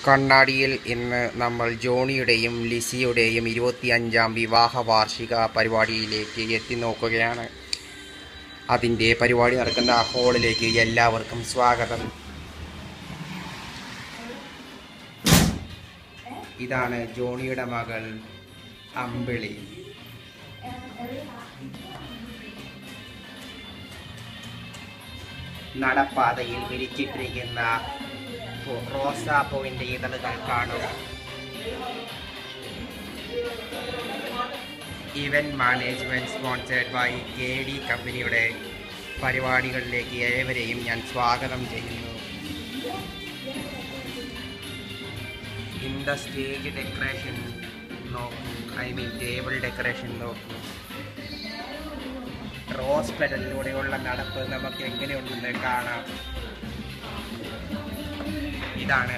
കണ്ണാടിയിൽ ഇന്ന് നമ്മൾ ജോണിയുടെയും ലിസിയുടെയും 25ാം വിവാഹ വാർഷിക പരിപാടിയിലേക്ക് എത്തി നോക്കുകയാണ്. അതിൻ്റെ പരിപാടി നടക്കുന്ന ഹാളിലേക്ക് എല്ലാവർക്കും സ്വാഗതം. ഇതാണ് ജോണിയുടെ മകൾ അമ്പിളി. നടപ്പാതയിൽ വിരിച്ചിട്ടിരിക്കുന്ന റോസാപ്പൂവിൻ്റെ ഇതളുകൾ കാണുക. Event management sponsored by KD കമ്പനിയുടെ പരിപാടികളിലേക്ക് ഏവരെയും ഞാൻ സ്വാഗതം ചെയ്യുന്നു. ഇൻ ദ സ്റ്റേജ് ഡെക്കറേഷൻ നോക്കൂ, ടേബിൾ ഡെക്കറേഷൻ നോക്കൂ. റോസ് പെഡലിലൂടെയുള്ള നടപ്പ് നമുക്ക് എങ്ങനെയുണ്ടെന്ന് കാണാം. ഇതാണ്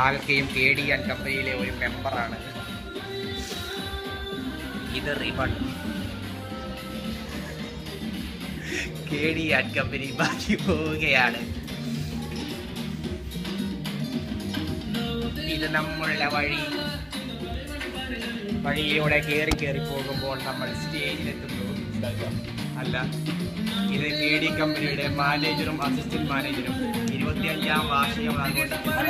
ആൽക്കയും KD കമ്പനിയിലെ ഒരു മെമ്പറാണ്. ഇത് റിബൺ. KD കമ്പനി ബാക്കി പോവുകയാണ്. ഇത് നമ്മളുടെ വഴിയിലൂടെ കയറി പോകുമ്പോൾ നമ്മൾ സ്റ്റേജിലെത്തുന്നു. അല്ല, ഇത് KD കമ്പനിയുടെ മാനേജറും അസിസ്റ്റന്റ് മാനേജറും 25ാം വാർഷികം ആഘോഷിക്കുന്നു.